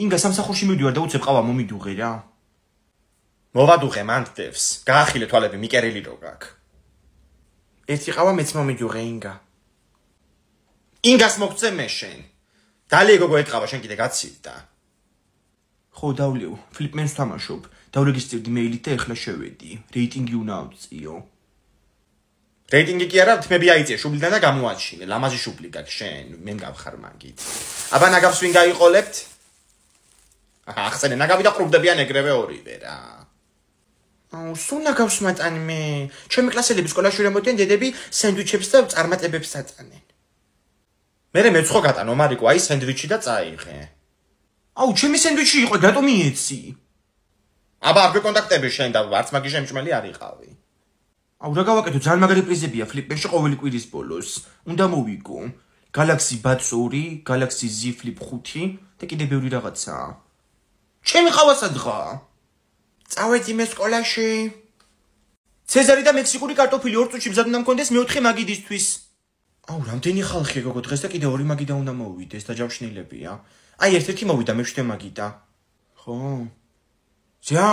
ინგა სამსახურში მივდივარ და უცებ ყავა მომიდუღე რა. მოვადუღე მანდდევს. გაახილე თვალები მიკერილი რო გაქვს. ერთი ყავა მეც მომიდუღე ინგა. ინგას მოგწე მე შენ. დალი გოგო ეთყავა შენ კიდე გაცივდა. ხო დავლევ, ფლიპმენს თამაშობ. დავრეგისტრირდი მეილით და ეხლა შევედი. რეიტინგი უნდა ავწიო. რეიტინგი კი არა, თმები აიწია შუბლიდან და გამოაჩინე. ლამაზი შუბლი გაქვს შენ, მე მგავხარ მაგით. აბა ნაგავს ვინ გაიყოლებთ? ახსენე ნაგავი და ყრუბდებიან ეგრევე ორივე რა. აუ, სულ ნაგავს მატანი მე. ჩემი კლასელები სკოლაში რემოდიან დედები სენდვიჩებს და წარმატებებს აწანენ. მერე მეცხო გატანო მარიკო, აი სენდვიჩი და წაიღე. აუ, ჩემი სენდვიჩი იყო, რატომ მიეცი? აბა არ გვეკონტაქტები შენ და არც მაგი შემჭმელი არ იყავი. აუ, რა გავაკეთო, ძალიან მაგარი პრიზებია ფლიპენში ყოველი კვირის ბოლოს. უნდა მოვიგო. Galaxy Buds 2, Galaxy Z Flip 5 და კიდე ბევრი რაღაცა. ჩემი ყავა სადღა? წავედი მე სკოლაში. ცეზარი და მექსიკური კარტოფილი 2 წუთში მზად უნდა მქონდეს მე-4 მაგიდისთვის. აუ, რამდენი ხალხია გოგო დღეს და კიდე 2 მაგიდა უნდა მოვიდეს და ჯავშნილებია. აი, ერთ-ერთი მოვიდა, მე-7 მაგიდა. ხო. ზა?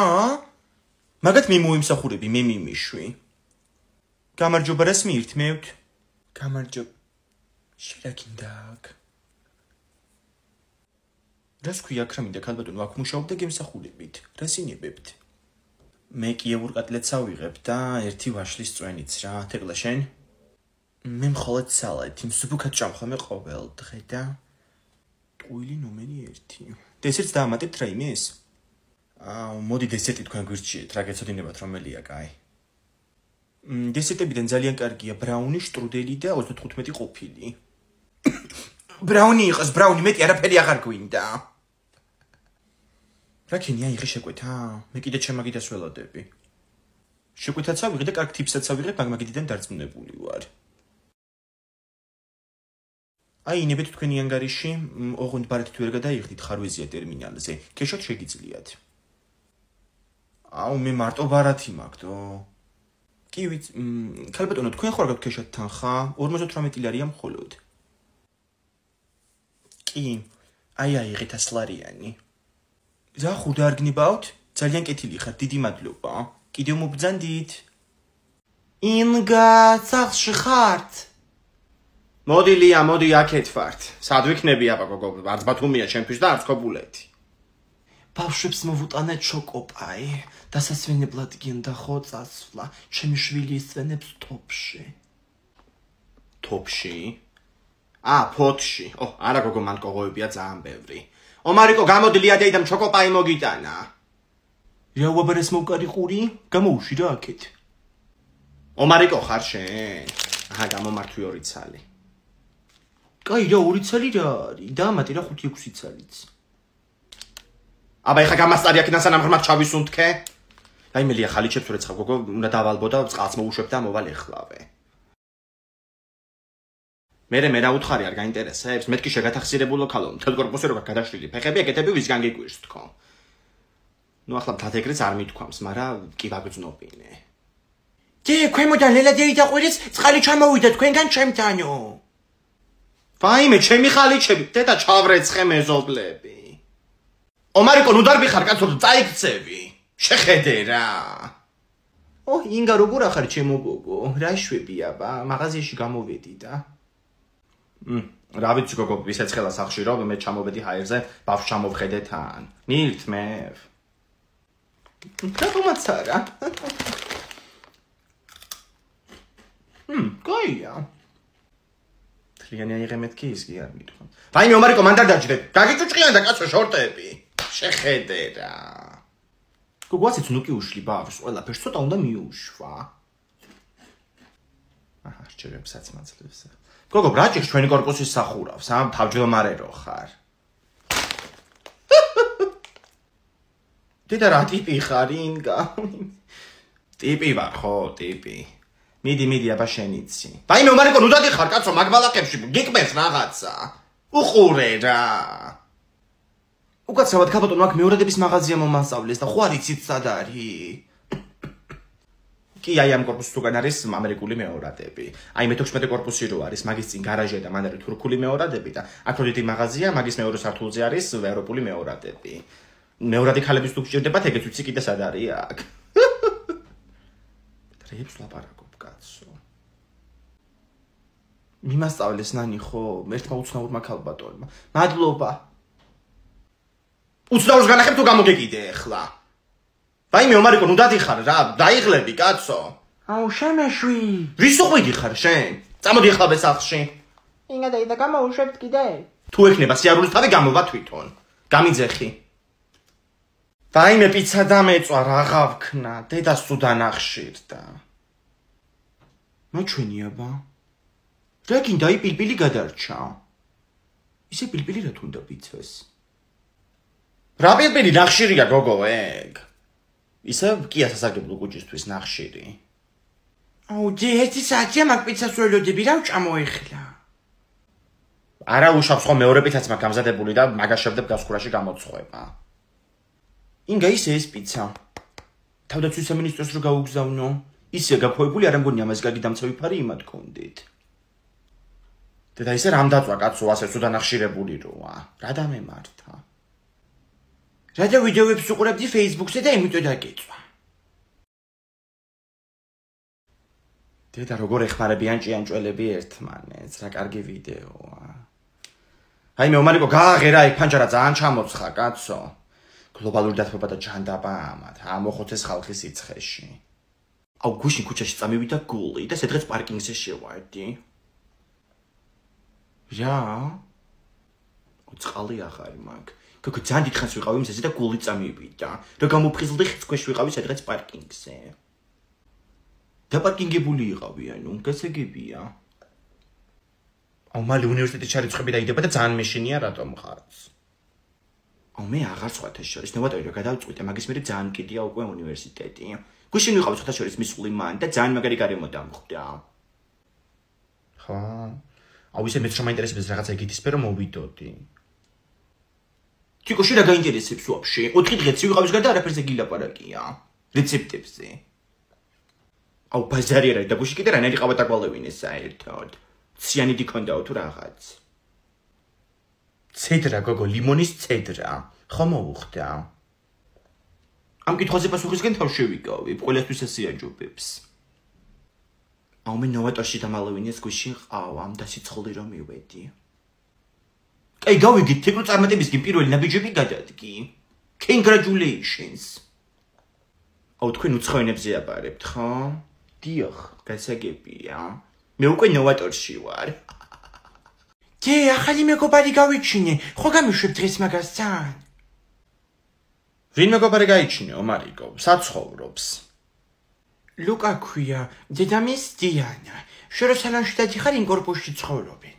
მაგათ მე მოიმსახურები, მე მიმიშვი. გამარჯობა რას მიირთმევთ? გამარჯობა. შერაკინდა აქ. რას ქვია ქრამინდა ქალბატონო აქ მუშაობ და გემსახურებით. რას ინებებთ? მე კიევურ კატლეტს ავიღებ და ერთი ვაშლის წვენიც რა. თეკლა შენ? მე მხოლოდ სალათი, მსუბუქად ჭამხომე ყოველ დღე და ტყუილი ნომერი 1. დესერტს დაამატებთ რაიმეს? აუ, მოდი დესერტი თქვენ გვირჩიეთ, რა გეცოდინებათ რომელია კაი. დესერტებიდან ძალიან კარგია ბრაუნი, შტრუდელი და 35 ყოფილი. ბრაუნი იყოს, ბრაუნი, მეტი არაფერი აღარ გვინდა. რა ქენია იღე შეკვეთა? მე კიდე ჩემაგიდას ველოდები. შეკვეთაც ავიღე და კარგ ტიპსაც ავიღე, მაგმაგიდიდან დარწმუნებული ვარ. აი, ნებეთ თქვენი ანგარიში, ოღონდ ბარათით ვერ გადაიხდით ხარვეზია ტერმინალზე. ქეშოთ შეგიძლიათ. აუ, მე მარტო ბარათი მაგდო. კი ვიცი, ქალბატონო, თქვენ ხარ გაქვთ ქეშად თანხა? 58 ლარია მხოლოდ. კი, აი აიღეთ 100 ლარიანი. რა ხუდა არ გნებავთ? ძალიან კეთილი ხარ, დიდი მადლობა. კიდევ მობძანდით. ინგა, სახლში ხართ? მოდი ლია, მოდი აქეთ ვართ. სად ვიქნები აბა გოგო? არც ბათუმია ჩემთვის და არც ქობულეთი. ბავშვებს მოვუტანეთ შოკოპაი. დასასვენებლად გინდა ხო წასვლა. ჩემი შვილი ისვენებს თოფში. თოფში? ფოთში. არა გოგო, მან კოღოებია ძალიან ბევრი. მარიკო, გამოდი ლია და შოკოპაი მოგიტანა. რა უაბარეს მოვკარიყური? გამოუში რა აქეთ. მარიკო ხარ შენ? გამომართვი 2 ცალი. კაი რა 2 ცალი რა არის? დაამატე რა 5-6 ცალიც. აბა ეხა გამასწარი აქედან სანამ ღრმად ჩავისუნთქე. აი მე ლია ხალიჩებს ვერეცხავ გოგო, უნდა დავალბო და წყალს მოვუშვებ და მოვალ ეხლავე. მე რა უთხარი არ გაინტერესებს? მეთქი შეგათახსირებულო ქალო, მთელ კორპუსი როგორ გადაშლილი ფეხები ეკეთები ვისგან გიგვირს თქო. ნუ ახლა მთათეგრიც არ მithქვამს, მაგრამ კი ვაგრძნობინე. დე, ქვემოდან ლელადერი დაყვირიც, წყალი ჩამოვიდა თქვენგან ჩემთანო. ვაიმე, ჩემი ხალიჩები, დედა ჩავრეცხე მეზობლები. მარიკო, ნუ დარბი ხარ კაცო, წაიქცევი. შეხედე რა. ინგა როგორ ახარ ჩემო გოგო? რა შვები აბა, მაღაზიაში გამოვედი და. რა ვიცი გოგო, ვისეცხელა სახში რომ მე ჩამოვედი ჰაერზე, ბავშვს ჩამოვხედე თან. მიირთმევ. რატომაც არა? კაია. თლიანი აიღე მეთქი ის კი არ მithქვა. ვაიმე, მარიკო, მან დარდაჭრე. გაგიჭუჭყიან და კაცო შორტები. შეხედე რა. გოგო, ასეც ნუ კი უშლი ბავშვს, ყველაფერს ცოტა უნდა მიუშვა. რჩევებსაც მაძლევს. გოგო, ბრაჭიქს ჩვენი კორპუსის სახურავს, თავჯდომარე რო ხარ. დედა რა ტიპი ხარ ინგა? ტიპი ვარ ხო, ტიპი. მიდი აბა შენიცი. ვაიმე, მარიკო, ნუ დაგიხარ კაცო, მაგბალაკებში გიკმეს რაღაცა. უყურე რა. უკაცრავად ქალბატონო, აქ მეორადების მაღაზია მომასწავლეს და ხო არ იცით სად არის? კი აი ამ კორპუსის უკან არის ამერიკული მეორადები. აი მე-16 კორპუსი რო არის, მაგის წინ გარაჟია და მან არის თურქული მეორადები და აქ რო დიდი მაღაზია, მაგის მეორე სართულზე არის ევროპული მეორადები. მეორადი ქალების თუ გჭირდებათ, ეგეც ვიცი კიდე სად არის აქ. დრეებს ლაპარაკობ კაცო. მიმასწავლეს ნანი ხო, ერთმა უცნაურმა ქალბატონმა. მადლობა. უცნაურს განახებ თუ გამოგეკიდე ახლა. ვაიმე ომარიკო, ნუ დადიხარ რა, დაიღლები კაცო. აუ შემეშვი. ვის უყვიდი ხარ შენ? წამოდი ახლა ბესახში. ინგა და გამოუშვებთ კიდე? თუ ექნება სიარულის თავი გამოვა თვითონ. გამიძეხი. ვაიმე პიცა დამეწვა რაღა ვქნა, დედას თუ დანახშირდა. მაჩვენიაბა. რა გინდა აი პილპილი გადარჩა. ისე პილპილი რა თუნდა პიცას. რა პილპილი ნახშირია გოგო ეგ? ისე კი ასასარგებლო კუჭისთვის ნახშირი. აუ ჯი ერთი საათია მაგ პიცას ველოდები რა ვჭამოეხლა. არა უშავს ხო მეორე პიცაც მაგ გამზადებული და მაგაშევდებ გასხურაში გამოწყვება. ინგა ისე ეს პიცა. თავდაცვის სამინისტროს რო გაუგზავნო, ისე გაქვეებული არ ამგონი ამას კარგი დამცავი ფარი იმად გქონდით. დედა ისე რამ დაწვა კაცო ასე სუდა ნახშირებული როა. რა დამემართა? რა და ვიდეოებს უყურებდი Facebook-ზე და იმიტომ დაგეწვა. დედა როგორ ეხმარებიან ჭიანჭველები ერთმანეთს, რა კარგი ვიდეოა. აი მე ომარიკო გააღერა იქ ფანჯარა ძალიან ჩამოცხა კაცო. გლობალური დათბობა და ჯანდაბა ამათ, ამოხოცეს ხალხის სიცხეში. აუ გუშინ ქუჩაში წამივიდა გული და სადღაც პარკინგზე შევარდი. რა? უწყალი აღარ მაგ. გოგო ძალიან დიდხანს ვიყავი მზეზე და გული წამივიდა. რა გამოფხიზლდი ხის ქვეშ ვიყავი სადღაც პარკინგზე. დაპარკინგებული იყავი, ანუ გასაგებია. აუ მალე უნივერსიტეტში ჩარიცხები და იდება და ძალიან მეშინია რატომ ხარც. აუ მე აღარ სხვათა შორის ნებატოვი რა გადავწყვიტე, მაგის მერე ძალიან კიდია უკვე უნივერსიტეტი. გუშინ ვიყავი სხვათა შორის მისული მან და ძალიან მაგარი გარემო დამხვდა. ხა? აუ ისე მეც შემაინტერესებს რაღაცა იგივე სფერო მოვიდოდი. თიკოში რა გაინტერესებს ვაფშე? 4 დღეც ვიყავის გარდა არაფერზე გილაპარაკია. რეცეპტებზე. აუ ბაზარი არა და გუში კიდე რანაირი ყავა დაგვალევინე საერთოდ. ციანიდი ქონდაო თუ რაღაც. ცედრა გოგო, ლიმონის ცედრა. ხო მოუხდა. ამ კითხვაზე პასუხისგან თავ შევიკავი, ყველასთვის ასიაჯობებს. აუ მე ნოვატორში დამალევინეს გუშინ ყავა, ამ დასიცხული რომ მივედი. კაი გავიგით, თეკნო წარმატებისგან პირველი ნაბიჯები გადადგი. Congratulations. აუ თქვენ უცხოენებზე აბარებთ, ხო? დიახ, გასაგებია. მე უკვე ნოვატორში ვარ. ჯე, ახალი მეგობარი გავიჩინე. ხო გამიშვებ დღეს მაგასთან? ვინ მეგობარი გაიჩინე, ომარიკო? საცხოვრობს. ლუკა ქვია, დედამის დიანა. შენ რო სალონში დადიხარ იმ კორპუსში ცხოვრობენ.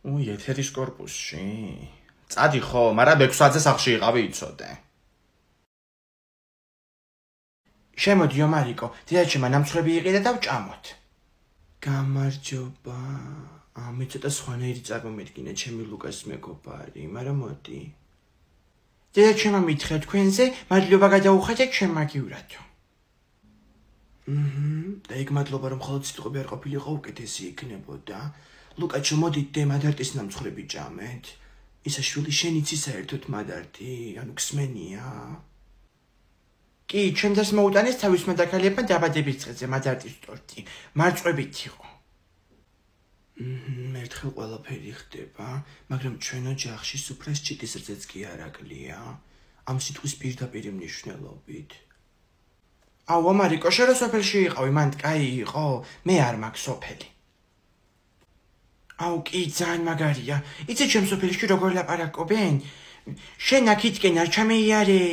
უი, ეთერის კორპუსში. წადი ხო, მაგრამ 6 საათზე სახლში იყავი იცოდე. შემოდი ომარიკო, დედაჩემა ნამცხრები იყიდა და ვჭამოთ. გამარჯობა. მე ცოტა სხვანაირი წარმომედგინა ჩემი ლუკას მეგობარი, მაგრამ მოდი. დედაჩემა მითხრა თქვენზე, მადლობა გადაუხადეთ ჩემ მაგივრათო. და იქ მადლობა რომ მხოლოდ სიტყვები არ ყოფილიყო უკეთესი იქნებოდა. ლუკაჩო მოდით დე მადარტის ნამცხრები ჭამეთ. ისა შვილი შენ იცი საერთოდ მადარტი, ანუ გსმენია. კი, ჩემს მოუტანეს თავის მადაკალებმა დაბადების დღეზე მადარტის ტორტი. მარწყვებით იყო. ერთხელ ყველაფერი ხდება, მაგრამ ჩვენ ოჯახში სუფრას ჭიტის რძეც კი არ აკლია. ამ სიტყვის პირდაპირ მნიშვნელობით. აუ ომარიკო, შენ რო სოფელში იყავი, მანდ კაი იყო, მე არ მაქვს სოფელი. აუ კი, ძალიან მაგარია. იცი ჩემ სოფელში როგორ ლაპარაკობენ? შენ აქითკენ არ ჩამეიარე.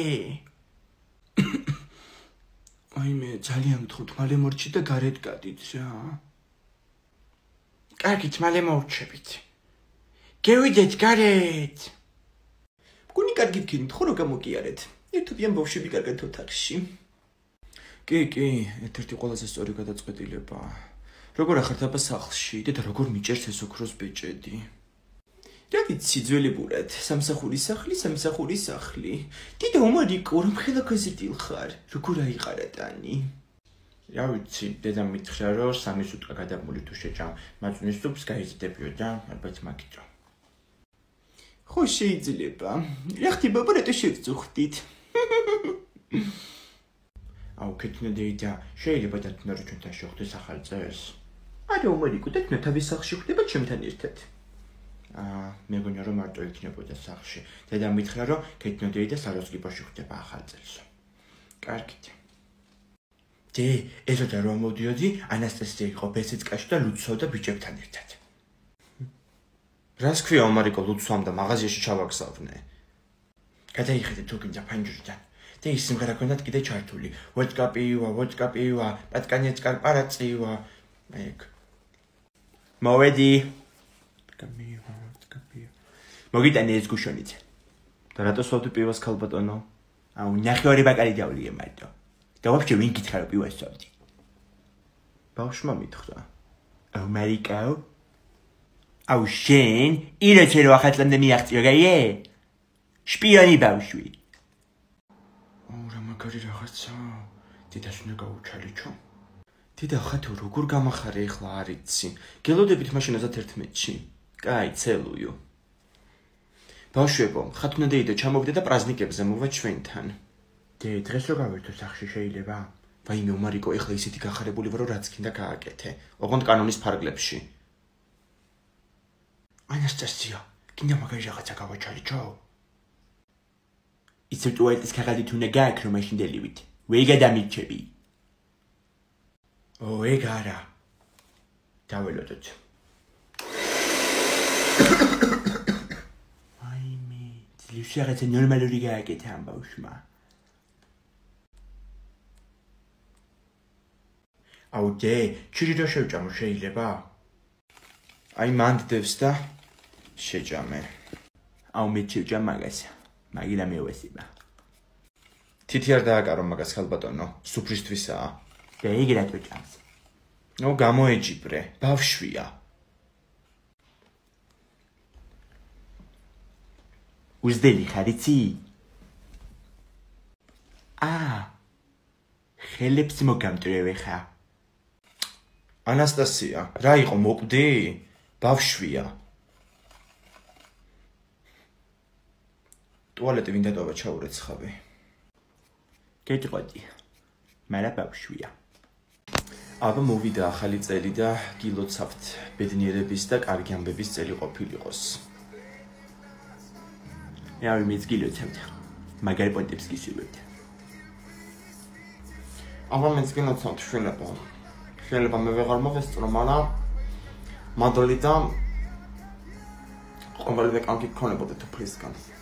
აი მე ძალიან გთხოვთ, მალე მორჩით და გარეთ გადით რა. კარგით, მალე მოვრჩებით. გევიდეთ გარეთ. მგონი კარგი ვქენით, ხო რომ გამოგიარეთ. ერთობიან ბავშვები კარგად ოთახში. კი, ერთ-ერთი ყველაზე სწორი გადაწყვეტილებაა. როგორ ახართ აბა სახლში და როგორ მიჭერს ეს ოქროს ბეჭედი. რა ვიცი, ძველებურად, სამსახურის სახლი. დიდა ომარიკო, რომ ხელა გაზრდილ ხარ, როგორ აიყარა ტანი. რა ვიცი, დედამ მითხრა, რომ 3 სუტყვა გადამული თუ შეჭამ მაწვნის სუპს გაიზრდებიო და ალბათ მაგიტო. ხო შეიძლება. რა ხდება, რატო შევწუხდით? აუ, კეთნოდეიდა, შეიძლება დათუნა რომ ჩვენთან შეხვდეს ახალ წელს. არა, უმარიკო, დათუნა თავის სახლში ხდება ჩემთან ერთად. მეგონა რომ მარტო იქნებოდა სახლში. დედამ მითხრა, რომ კეთნოდეიდა საროსკიპოში ხდება ახალ წელს. კარგით. ესოთა რომ მოდიოდი, ანასტასია იყო ბესეცკაში და ლუცავდა ბიჭებთან ერთად. რას ქვია უმარიკო ლუცვამ და მაღაზიაში ჩავაგზავნე? გადაიხედე თუ გინდა ფანჯრიდან. და ის სიმღერა ქონდათ კიდე ჩართული. ვოდკა პივა, პატკანეცკა პარაწივა. ეგ. მოვედი. მოგიტანე ეს გუშონიცე. და რატო სვავდი პივას ქალბატონო? აუ, ნახევარი ბაკალი დავლიე მარტო. და ვაფშე ვინ გითხრა რომ პივას სვავდი? ბავშვმა მითხრა. აუ, მარიკაო. აუ, შენ ირეცე რომ ახალწლამდე მიაღწიო, გაიე? შპიონი ბავშვი. რა მაგარი რაღაცა. დედას უნდა გაუჩალიჩო. დედა ხათო როგორ გამახარე ახლა არ იცი. გელოდებით მაშინ 11-ში. კაი, ცელუიო. ბავშვებო, ხათუნა დეიდა ჩამოვიდა და პრაზნიკებზე მოვა ჩვენთან. დღეს რო გავერთო სახში შეიძლება? ვაიმე უმარიკო, ეხლა ისეთი გახარებული ვარ, რომ რაც გინდა გააკეთე. ოღონდ კანონის ფარგლებში. ანასტასია, გინდა მაგარი რაღაცა გავაჩალიჩო? ისევ ტუალეტის ქაღალდით უნდა გააქრო მაშინ დელივით. ვეიგა დამირჩები. ეგ არა. დაველოდოთ. ვაიმე, ძლივში რაღაცა ნორმალური გააკეთე ამ ბავშვმა. აუ დე, ჩირი რა შევჭამო შეიძლება? აი მანდდებს და შეჭამე. აუ მე შევჭამ მაგას. მაგილა მევესება. თითი არ დააკარო მაგას ხალბატონო, სუფრისთვისაა. და იგი რატო ჭამს? ნუ გამოეჯიბრე, ბავშვია. უზდელი ხარ იცი? ხელებს მოგამტვრევე ხა. ანასტასია, რა იყო მოკვდი? ბავშვია. ტუალეტი ვინ დატოვა ჩაურეცხავი. გეტყვი. მარა ბავშვია. აბა მოვიდა ახალი წელი და გილოცავთ ბედნიერების და კარგი ამბების წელი ყოფილიყოს. მე მეც გილოცავთ. მაგარი პონტებს გისურვებთ. აბა მეც გილოცავთ შეიძლება. შეიძლება მე ვეღარ მოვესწრო, მაგრამ მადლი და ყოველდღე კანკი გქონებოდა თუფლისგან.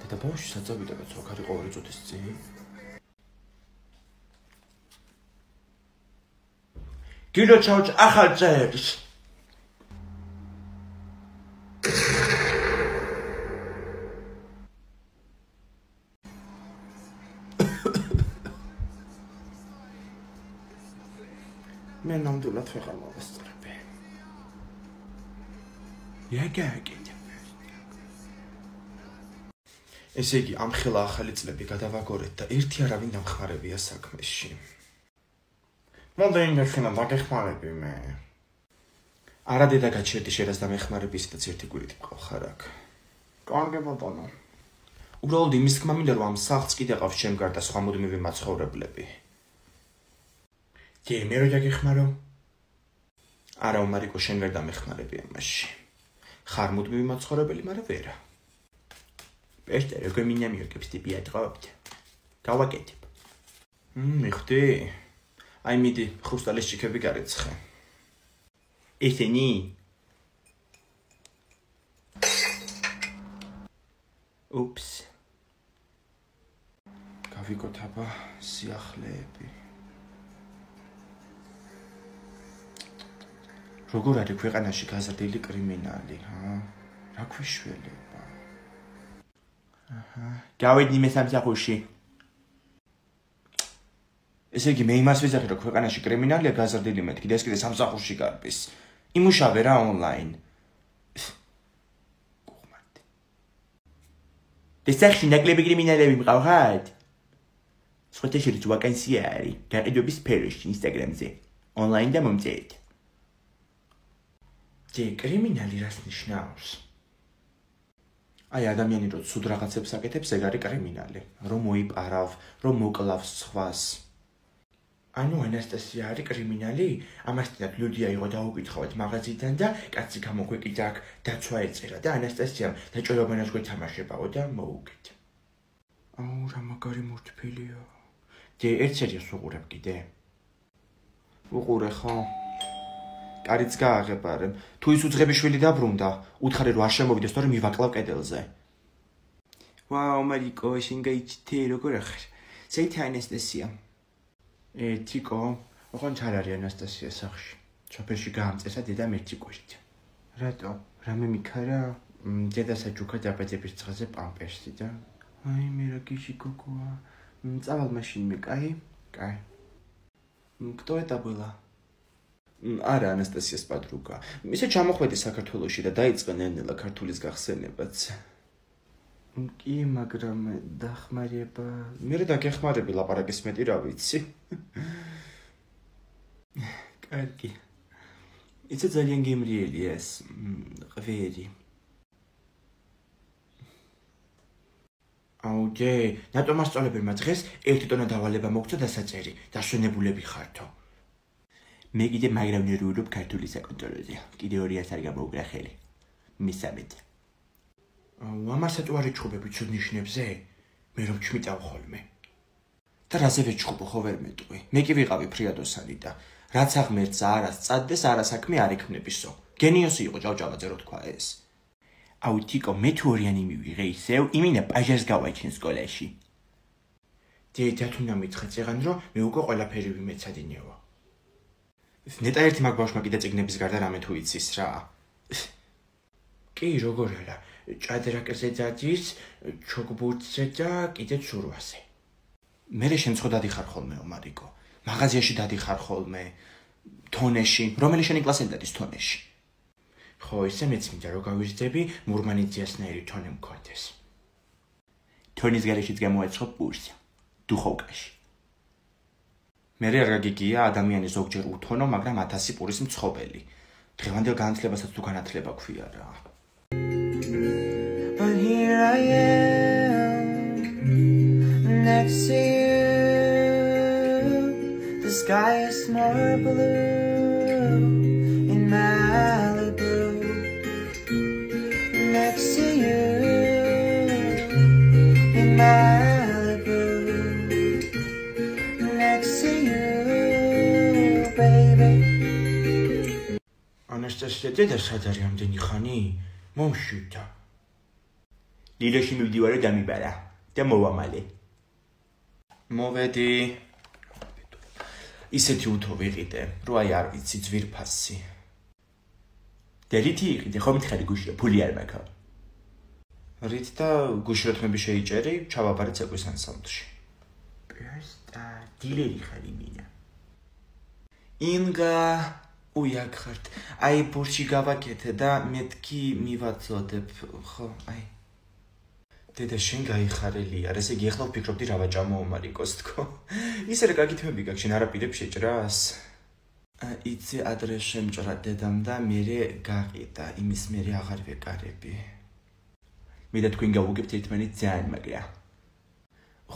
და ბავშვი საწავიდა ცოქარი ყოველი წუთის წინ. გილოცავთ ახალ წელს. მე ნამდვილად ვეღარ მოვესწრები. გაგაკეთე. ესე იგი, ამ ხელა ახალი წლები გადავაგორეთ და ერთი არავინ დამხმარებია საქმეში. მოდენ მეფინა დაგეხმარები მე. არა დედა გაჩერდი შენას დამეხმარები ისედაც ერთი კვირით მყავხარ აქ. კარგი ბატონო. უბრალოდ იმის თქმა მინდა რომ ამ სახლს კიდე ყავს ჩემ გარდა სხვა მუდმივი მაცხოვრებლები. მე რო დაგეხმარო? არა უმარიკო შენ ვერ დამეხმარები ამაში. ხარ მუდმივი მაცხოვრებელი, მაგრამ ვერა. პერტე როგორ მინდა მიიღებს ტიპი ატყავთ. გავაკეთებ. მიხდი. აი მიდი, ხრუსტალის ჭიქები გარეცხე. ესენი? უპს. გავიკოთ აბა სიახლეები. როგორ არის ქვეყანაში გაზრდილი კრიმინალი, რა ქვიშველება. გავედი მე სამსახურში. ესე იგი მე იმას ვიზახი რომ ქვეყანაში კრიმინალია გაზრდილი მეთქი და ეს კიდე სამსახურში გარბის. იმუშავე რა ონლაინ. გუღმარტი. ეს სახში ნაკლები კრიმინალები მყავხათ? სხვათა შორის ვაკანსია არის გაყიდვების სფეროში ინსტაგრამზე ონლაინ და მომწერეთ კრიმინალი რას ნიშნავს აი ადამიანი რო ცუდ რაღაცებს აკეთებს ეგ არის კრიმინალი რომ მოიპარავ რომ მოკლავს სხვას ანუ ანასტასია არის კრიმინალი ამასთანავ ლუდია იყო დაუკითხავთ მაღაზიიდან და კაცი გამოგვეკიდა აქ დაცვა ეწერა და ანასტასიამ დაჭერობანას გვეთამაშებაო და მოუგეთ აუ რა მაგარი მორთფილია ერთ სერიას უყურებ კიდე უყურე ხო კარიც გააღებარებ თუ ის უძღებიშვილი დაბრუნდა უთხარი რომ არ შემოვიდეს თორე მივაკლავ კედელზე ვაუ მარიკო შენ გაიჩთე როგორ ახარ საით ანასტასია თიკო ოღონდ არ არის ანასტასია სახში ჩაფერში გაამწესა დედა მექსიკოში რატო რამე მიქარა დედა საჯუქა დაბაძების დღეზე პამპერსი და აი მე რა გიჟი გოგოა წავალ მაშინმე კაი კაი кто это было არა ანასტასიას პადრუგა ისე ჩამოხვედი საქართველოში და დაიწყე ნენელა ქართულის გახსენებაც კი მაგრამ დახმარება მე დაგეხმარები ლაპარაკის მეტი რა ვიცი კარგი იცი ძალიან გემრიელია ეს ღვერი აუჯე ნატო მასწავლებელმა დღეს 1 ტონა დავალება მოგცა დასაწერი დასვენებულები ხართო მე კიდე მაგრამ ვირუობ ქართულის საკონტროლოზე კიდე 200 არ გამოუგრა ხელი მისამეთ ამასაც ვარი ჩხუბები ცუდ ნიშნებზე მე რომ ჩმიტავ ხოლმე და რაზე ვეჩხუბო ხო ვერ მეტყვი მე კი ვიყავი ფრიადოსანი და რაც აღმერთს არას წადდეს არასაქმე არ ექმნებისო გენიოსი იყო ჭავჭავაძე რო თქვა ეს აუ თიკო მე თუ ორიანი მივიღე ისევ იმინა პაჟას გავაჩენ სკოლაში დედა თუ ნამიცხე წეგან რომ მე უკვე ყველაფერი ვიმეცადინეო ნეტა ერთი მაგ ბავშვმა კიდე წიგნების გარდა რამე თუ იცის რა კი როგორ არა ჭადრაკზე დადის ჩოგბურთზე და კიდე ცურვაზე მე შენ ხო დადიხარ ხოლმე მარიკო მაღაზიაში დადიხარ ხოლმე თონეში რომელი შენი კლასელი დადის თონეში ხო ისე მეც მინდა რომ გავიზრდები მურმანიძიასნაირი თონე მქონდეს თონის გარეშეც გამოეცხო პურსი დუხოვკაში მე რა გაგიგია ადამიანი ზოგჯერ უთონო მაგრამ 1000 პურის მცხოველი დღევანდელ განათლებასაც თუ განათლება ქვია რა But here I am next to you the sky is more blue in Malibu next to you in Malibu next to you baby Anastassia დედა სად არის ამდენი ხანი მომშვიდა ლილოში მივდივარ და მიბარა და მოვამალე მოვედი ისეთი უთო ვიყიდე რო აი არ ვიცი ძვირფასი და რითი იყიდე ხომ მითხარი გუშია ფული არ მაქვს რით და გუშროთმები შეიჭერი ჩავაბარე ცეკვის ანსამბლში პესტა დილერი ხარი მინა ინგა უიაგხართ აი ბურში გავაკეთე და მეთქი მივაწოდებ ხო აი დედა შენ გაიხარელია ესე იგი ახლა ვფიქრობდი რა ვაჭამო მარიკოს თქო ისე რა კარგი თემები გაქვს შენ არაპირებ შეჭრას იცი ადრე შემჭრა დედამ და მე გაყიდა იმის მე აღარ ვეკარები მე და თქვენ გავუგებთ ერთმანეთს ძალიან მაგრა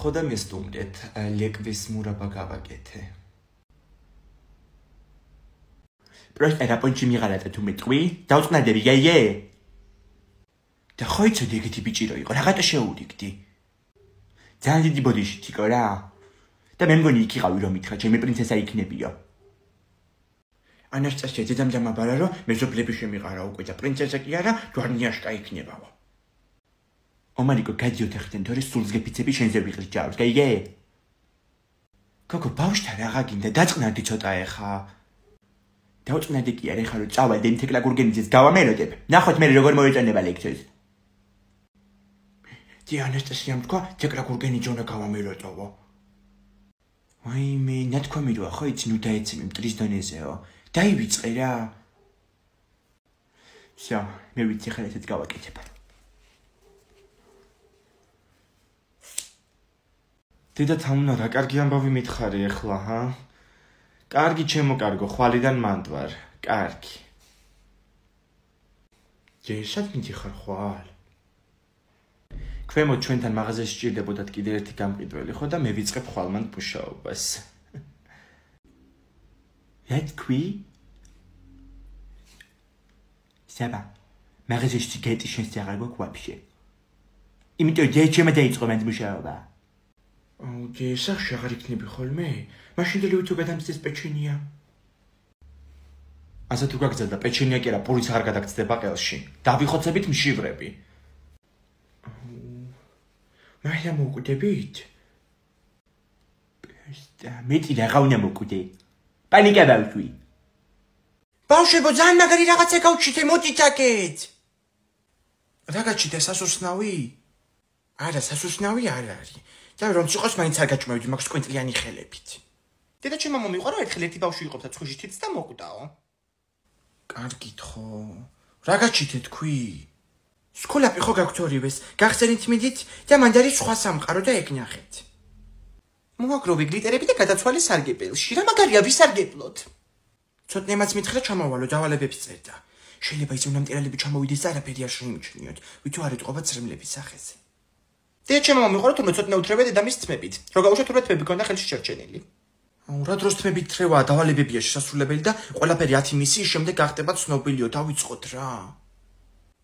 ხო და მესტუმრეთ ლეკვის მურაბა გავაკეთე Просто რაპონჩი მიღალატა თუ მეტყვი დაუწყნადები იე და ხო იცოდი ეგეთი ბიჭი რო იყო რაღაცა შეურიგდი ძალიან დიდი ბოდიში თიკო რა და მე მგონი იქ იყავი რომ მითხრა ჩემი პრინცესა იქნებიო ანასტასია დედამ დამაბარა რომ მეზობლები შემიყარა უკვე და პრინცესა კი არა ჯვარნიაშკა იქნებაო ომარიკო გადიოთ ახლა თორე სულს გეფიცები შენზე ვიყრით ჯავს გაიგე კოკო ბავშვთან რაღა გინდა დაწყნარდი ცოტა ეხა დაუწყნარდი კი არა ეხა რომ წავალ და იმ თეკლა გურგენიძეს გავამეროდებ ნახოთ მე როგორ მოეწონება ლექციებს ანასტასიამ თქვა თეკლა გურგენიძე უნდა გავამეროდავო აი მე ნათქვამი როა ხო იცი ნუ დაეცემი მტრის დონეზეო დაივიწყე რა всё მე ვიცი ხარ ესეც გავაკეთებ დედა თამუნა რა კარგი ამბავი მითხარი ეხლა, ჰა? კარგი ჩემო კარგო, ხვალიდან მანდვარ. კარგი. ჯერშად მიდიხარ ხვალ. ქვემოთ ჩვენთან მაღაზიაში სჭირდებოდათ კიდე ერთი გამყიდველი, ხო და მე ვიწყებ ხვალმან მუშაობას. რა თქვი? საბა. მაღაზიაში გეტი შენს აღარ გვაქვს ვაფშე. იმიტომ ჯერ ჩემო დაიწყო მან მუშაობა. აუ, ჯერშახ აღარ იქნები ხოლმე? მაშინ დელი თუ გადამცეს პეჩენია. ასე თუ გაგზავნა პეჩენია კი არა, პურიც არ გადაგწდება ყელში. დავიხოცებით მშივრები. მაია მოკვდებით? პესტა, მეტი რა უნდა მოკვდე. პანიკა დავშვი. ბავშვებო, ძალიან მაგარი რაღაცა გავჩიტე, მოდით აქეთ. რა გაჩიტე, სასუსნავი? არა, სასუსნავი არ არის. და რომ ციყოს მაინც არ გაჭმევდი მაგ სკვენტლიანი ხელებით. დედა ჩემმა მომიყვარა ერთხელ ერთი ბავშვი იყო და ცხვიში თიც და მოკვდაო. კარგით ხო. რა გაჩიტე თქვი? სკოლაპი ხო გაქვთ ორივეს, გახსენით მიდით და მანდ არის სხვა სამყარო და ეგ ნახეთ. მოაგროვე გლიტერები და გადაცვალე სარგებელში. რა მაგარია ვისარგებლოთ? ცოტნემაც მითხრა ჩამოვალო, დავალებებს წერდა. შეიძლება ის უნამტერალები ჩამოვიდეს და არაფერი არ შეიმჩნიოთ, ვითო არ იტყობა წრემლების სახეზე. დედა ჩემმა მომიყვარა თურმე ცოტნე უთრევე დედამის თმებით. რო გაუშვა თურმე თმები ქონდა ხელში შერჩენილი. აუ, რა დროს თმებით თრევა, დავალებებია შესასრულებელი და ყველაფერი 10 მისიის შემდეგ გახდება ცნობილიო, დავიწყოთ რა.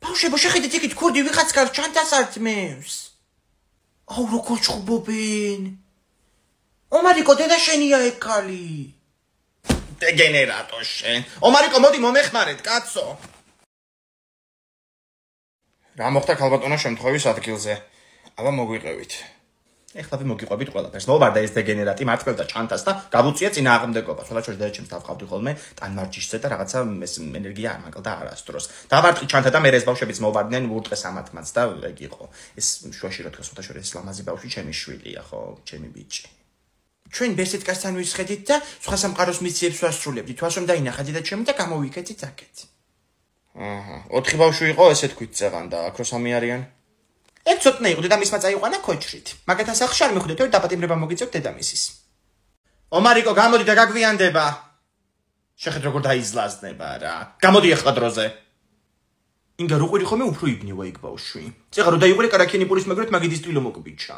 ბავშვებო, შეხედეთ იქით ქურდი ვიღაც გარს ჩანთას ართმევს. აუ, როგორ ჩხუბობენ. ომარიკო, დედა შენია ეგ ქალი. დეგენერატო შენ. ომარიკო, მოდი მომეხმარეთ, კაცო. რა მოხდა ქალბატონო შემთხვევის ადგილზე? აბა მოგვიყევით. ეხლა ვიმოგიყვებით ყველაფერს. მოვარდა ეს დეგენერატი მართლდა ჩანთას და გავუწია წინააღმდეგობა. სხვადასხვა დედა ჩემს დავყავდი ხოლმე ტანმარჯიშზე და რაღაცა ეს ენერგია არ მაგალდა არასდროს. დავარტყი ჩანთა და მე ეს ბავშვებიც მოვარდნენ ურტყეს ამათმაც და ეგ იყო. ეს შუაში რა თქოს მოთაშორე ეს ლამაზი ბავშვი ჩემი შვილია, ხო, ჩემი ბიჭი. ჩვენ ბესეთკასთან ვისხედით და სხვა სამყაროს მისიებს ვასრულებდით. თვასომ დაინახა დედა ჩემი და გამოვიქეცით აქეთ. აჰა, 4 ბავშვი იყო, ესე თქვით წეღან და აქ რო 3 არიან. ეგ ცოტნე იყო დედამისმა წაიყვანა ქოჩრით. მაგათ ასახში არ მიხვდეთ, რომ დაპატიმრება მოგიწევთ დედამისის. ომარიკო, გამოდი და გაგვიანდება. შეხეთ როგორ დაიზლაზნება რა. გამოდი ახლა დროზე. ინგა რო ყვირი ხომე უფრო იგნივა იქ ბავშვი. წეღა რო დაიყვირე კარაქენი პურის მაგრეთ მაგიდის ტილო მოკბიჩა.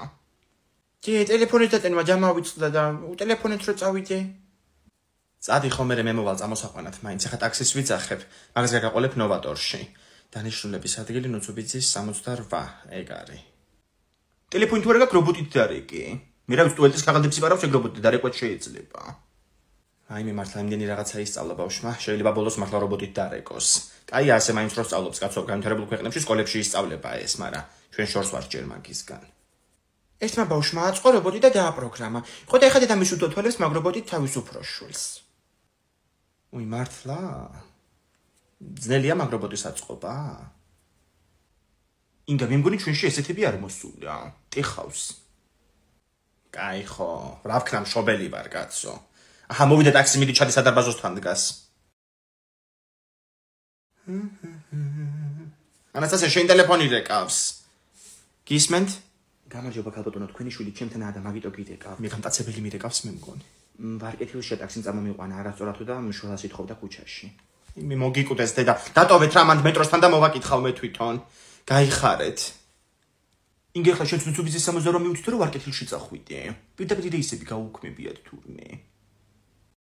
დი ტელეფონით დატენვა ჯამავიწყდა და ტელეფონით რო წავიდე. წადი ხომ მე მოვალ წამოსაყვანად მაინც ახლა ტაქსის ვიძახებ. მაგას გაგაყოლებ ნოვატორში. დანიშნულების ადგილი ნუცუბიძის 68, ეგ არის. ტელეფონით თუ არ გაქვს რობოტით დარეკი. მე რა ვიცი ტუალეტის ქაღალდებს იპარავ ეგ რობოტი დარეკვაც შეიძლება. აი მე მართლა იმდენი რაღაცა ისწავლა ბავშვმა, შეიძლება ბოლოს მართლა რობოტით დარეკოს. კაი ასე მაინც რო სწავლობს კაცო, განვითარებულ ქვეყნებში სკოლებში ისწავლება ეს, მაგრამ ჩვენ შორს ვარ ჯერ მაგისგან. ერთმა ბავშვმა აწყო რობოტი და დააპროგრამა. ხო და ეხლა დედამის უთოთვალებს მაგ რობოტით თავის უფროს შვილს. უი მართლა? ძნელია მაგ რობოტის აწყობა? ინგა მე მგონი ჩვენში ესეთები არ მოსულა. ტიხავს. კაი ხო, რა ვქნა მშობელი ვარ კაცო. აჰა, მოვიდა ტაქსი მიდი ჩადი სადარბაზოსთან დგას. ანასტასია, შენ ტელეფონი რეკავს. გისმენთ? გამარჯობა ქალბატონო, თქვენი შვილი ჩემთანაა და მაგიტო გიდეკავ. მე გამტაცებელი მირეკავს მე მგონი. ვარკეთილში ტაქსი წამომიყვანა არასწორად და მშველას ითხოვდა ქუჩაში. მე მოგიკუდეს დედა, დატოვეთ რა მანდ მეტროსთან და მოვაკითხავ მე თვითონ. გაიხარეთ. ინგე ხლა შენ ცუცუბიძის 68 მივთითო რომ ვარკეთილში წახვიდე. პირდაპირ ისები გაუქმებიათ თურმე.